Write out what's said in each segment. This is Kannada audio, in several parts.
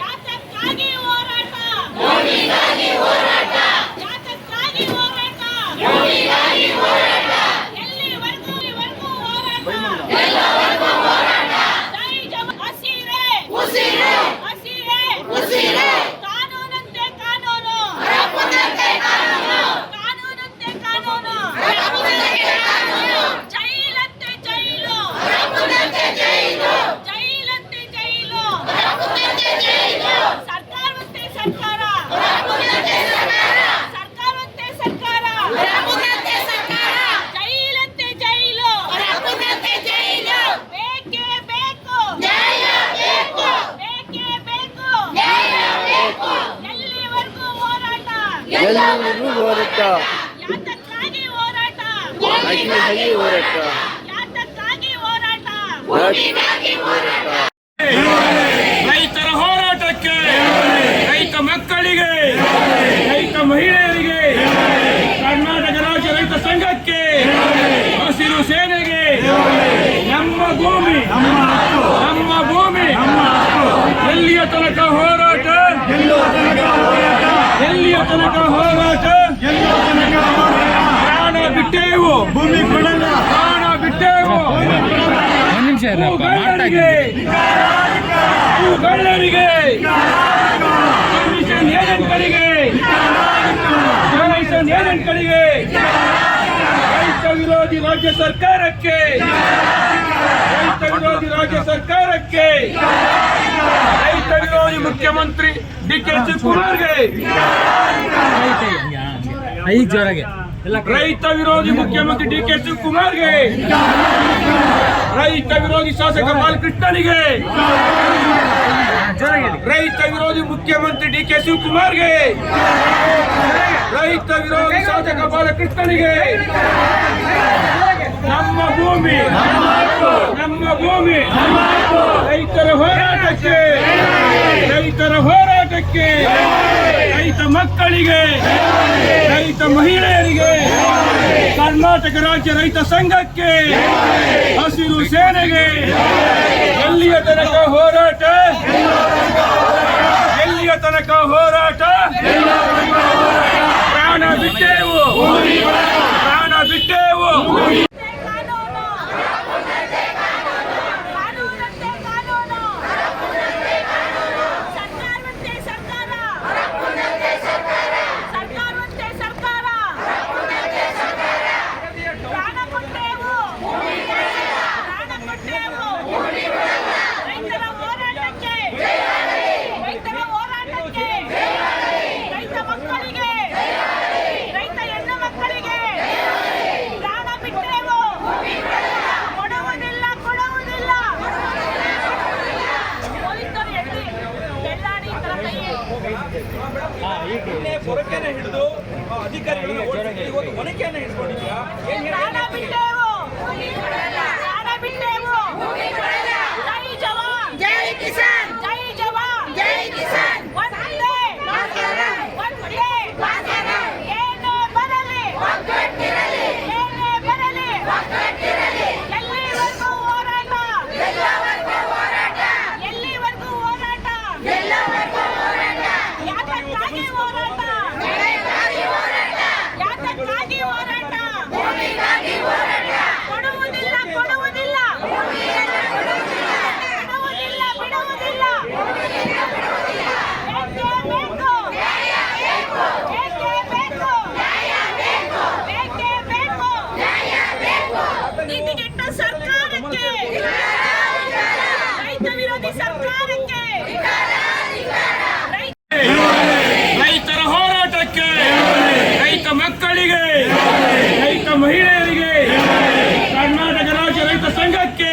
ಯಾತಕ್ಕಾಗಿ ಹೋರಾಟ ಯಾತಕ್ಕಾಗಿ ಹೋರಾಟ ಎಲ್ಲಿವರೆಗೂ ಹೋರಾಟ ಜೈ ಜವಾನ್ ಹಸಿರೆ ಕಾನೂನಂತೆ ಕಾನೂನು ಜೈಲಂತೆ ಜೈಲು ಸರ್ಕಾರವಂತೆ ಸರ್ಕಾರ ಜೈಲಂತೆ ಜೈಲು ಬೇಕೇ ಬೇಕು ಎಲ್ಲಿವರೆಗೂ ಹೋರಾಟ ಯಾತಕ್ಕಾಗಿ ಹೋರಾಟ ಯಾತಕ್ಕಾಗಿ ಹೋರಾಟ ರೈತರ ಹೋರಾಟಕ್ಕೆ, ರೈತ ಮಕ್ಕಳಿಗೆ, ರೈತ ಮಹಿಳೆಯರಿಗೆ, ಕರ್ನಾಟಕ ರಾಜ್ಯ ರೈತ ಸಂಘಕ್ಕೆ, ಹಸಿರು ಸೇನೆಗೆ, ನಮ್ಮ ಭೂಮಿ ಎಲ್ಲಿಯ ತನಕ ಹೋರಾಟ, ಎಲ್ಲಿಯ ತನಕ ಹೋರಾಟ, ಪ್ರಾಣ ಬಿಟ್ಟೇವು, ಭೂಮಿ ಕೊಡಲ್ಲ, ಪ್ರಾಣ ಬಿಟ್ಟೇವು. ಗಳ್ಳರಿಗೆ ಏಜೆಂಟ್ಗಳಿಗೆ ರೈತ ವಿರೋಧಿ ರಾಜ್ಯ ಸರ್ಕಾರಕ್ಕೆ, ರೈತ ವಿರೋಧಿ ಮುಖ್ಯಮಂತ್ರಿ ಡಿ.ಕೆ. ಶಿವಕುಮಾರ್ಗೆ, ರೈತ ವಿರೋಧಿ ಮುಖ್ಯಮಂತ್ರಿ ಡಿ.ಕೆ. ಶಿವಕುಮಾರ್ಗೆ, ರೈತ ವಿರೋಧಿ ಶಾಸಕ ಬಾಲಕೃಷ್ಣನಿಗೆ, ರೈತ ವಿರೋಧಿ ಮುಖ್ಯಮಂತ್ರಿ ಡಿ.ಕೆ. ಶಿವಕುಮಾರ್ಗೆ, ರೈತ ವಿರೋಧಿ ಶಾಸಕ ಬಾಲಕೃಷ್ಣನಿಗೆ, ನಮ್ಮ ಭೂಮಿ ರೈತರ ಹೋರಾಟಕ್ಕೆ, ರೈತ ಮಕ್ಕಳಿಗೆ, ರೈತ ಮಹಿಳೆಯರಿಗೆ, ಕರ್ನಾಟಕ ರಾಜ್ಯ ರೈತ ಸಂಘಕ್ಕೆ, ಹಸಿರು ಸೇನೆಗೆ, ಎಲ್ಲಿಯ ತನಕ ಹೋರಾಟ, ಪ್ರಾಣ ಬಿಟ್ಟೇವು. ಹೊರಕೆನೆ ಹಿಡಿದು ಅಧಿಕಾರಿಗಳನ್ನ ಇವತ್ತು ಹೊರಕೆನೆ ಹಿಡ್ಕೊಂಡಿದ್ಯಾ? ರೈತರ ಹೋರಾಟಕ್ಕೆ, ರೈತ ಮಕ್ಕಳಿಗೆ, ರೈತ ಮಹಿಳೆಯರಿಗೆ, ಕರ್ನಾಟಕ ರಾಜ್ಯ ರೈತ ಸಂಘಕ್ಕೆ,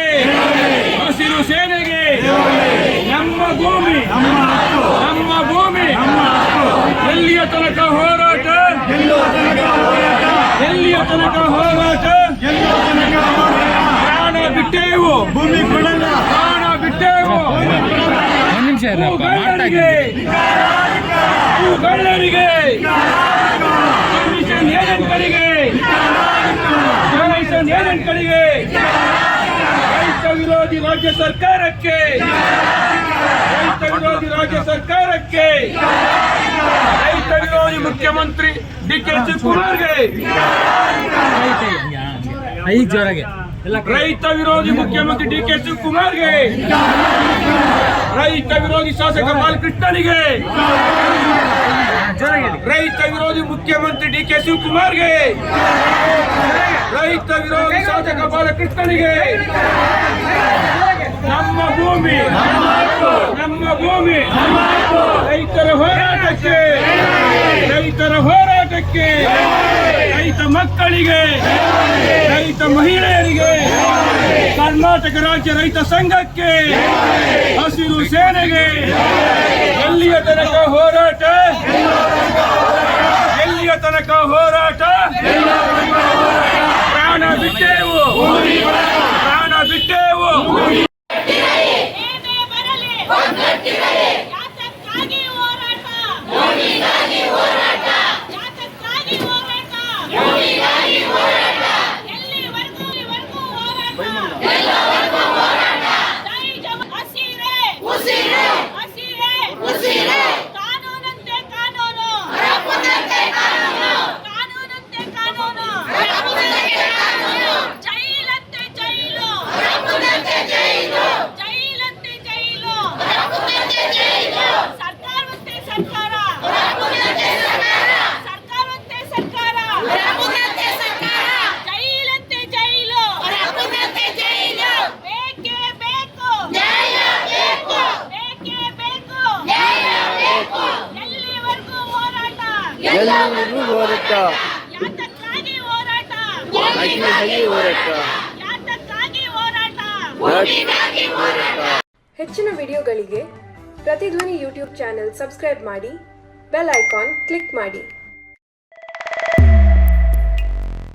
ಹಸಿರು ಸೇನೆಗೆ, ನಮ್ಮ ಭೂಮಿ ಎಲ್ಲಿಯ ತನಕ ಹೋರಾಟ, ಪ್ರಾಣ ಬಿಟ್ಟೇವು, ಭೂಮಿ ಕೊಡಲ್ಲ, ಪ್ರಾಣ ಬಿಟ್ಟೇವು. ಗಳ್ಳರಿಗೆ ಏಜೆಂಟ್ಗಳಿಗೆ ರೈತ ವಿರೋಧಿ ರಾಜ್ಯ ಸರ್ಕಾರಕ್ಕೆ ರೈತ ವಿರೋಧಿ ರಾಜ್ಯ ಸರ್ಕಾರಕ್ಕೆ, ರೈತ ವಿರೋಧಿ ಮುಖ್ಯಮಂತ್ರಿ ಡಿಕೆ ಶಿವಕುಮಾರ್ಗೆ, ರೈತ ವಿರೋಧಿ ಮುಖ್ಯಮಂತ್ರಿ ಡಿಕೆ ಶಿವಕುಮಾರ್ಗೆ, ರೈತ ವಿರೋಧಿ ಶಾಸಕ ಬಾಲಕೃಷ್ಣನಿಗೆ, ರೈತ ವಿರೋಧಿ ಮುಖ್ಯಮಂತ್ರಿ ಡಿಕೆ ಶಿವಕುಮಾರ್ಗೆ, ರೈತ ವಿರೋಧಿ ಶಾಸಕ ಬಾಲಕೃಷ್ಣನಿಗೆ, ನಮ್ಮ ಭೂಮಿ ನಮ್ಮ ಭೂಮಿ, ರೈತರ ಹೋರಾಟಕ್ಕೆ, ರೈತರ ಹೋರಾಟಕ್ಕೆ, ರೈತ ಮಕ್ಕಳಿಗೆ, ರೈತ ಮಹಿಳೆಯರಿಗೆ, ಕರ್ನಾಟಕ ರಾಜ್ಯ ರೈತ ಸಂಘಕ್ಕೆ, ಹಸಿರು ಸೇನೆಗೆ, ಎಲ್ಲಿಯ ತನಕ ಹೋರಾಟ, ಎಲ್ಲಿಯ ತನಕ ಹೋರಾಟ, ಪ್ರಾಣ ಬಿಟ್ಟೇವು, ಪ್ರಾಣ ಬಿಟ್ಟೇವು. ಏನೇ ಬರಲಿ ಯಾತಕ್ಕಾಗಿ ಹೋರಾಟ, ಯಾತಕ್ಕಾಗಿ ಹೋರಾಟ, ಎಲ್ಲಿವರೆಗೂ ಹೋರಾಟ, ಜೈ ಜವಾನ್, ಹಸಿರೇ ಹಸಿರೇ, ಕಾನೂನಂತೆ ಕಾನೂನು, ಕಾನೂನಂತೆ ಕಾನೂನು, ಜೈಲಂತೆ ಜೈಲು, ಜೈಲಂತೆ ಜೈಲು, ಸರ್ಕಾರವಂತೆ ಸರ್ಕಾರ, ಸರ್ಕಾರವಂತೆ ಸರ್ಕಾರ, ಜೈಲಂತೆ ಜೈಲು, ಬೇಕೇ ಬೇಕು, ಬೇಕೇ ಬೇಕು, ಎಲ್ಲಿವರೆಗೂ ಹೋರಾಟ, ಯಾತಕ್ಕಾಗಿ ಹೋರಾಟ, ಯಾತಕ್ಕಾಗಿ ಹೋರಾಟ. ಹೆಚ್ಚಿನ ವಿಡಿಯೋಗಳಿಗೆ ಪ್ರತಿಧ್ವನಿ ಯೂಟ್ಯೂಬ್ ಚಾನೆಲ್ ಸಬ್ಸ್ಕ್ರೈಬ್ ಮಾಡಿ, ಬೆಲ್ ಐಕಾನ್ ಕ್ಲಿಕ್ ಮಾಡಿ.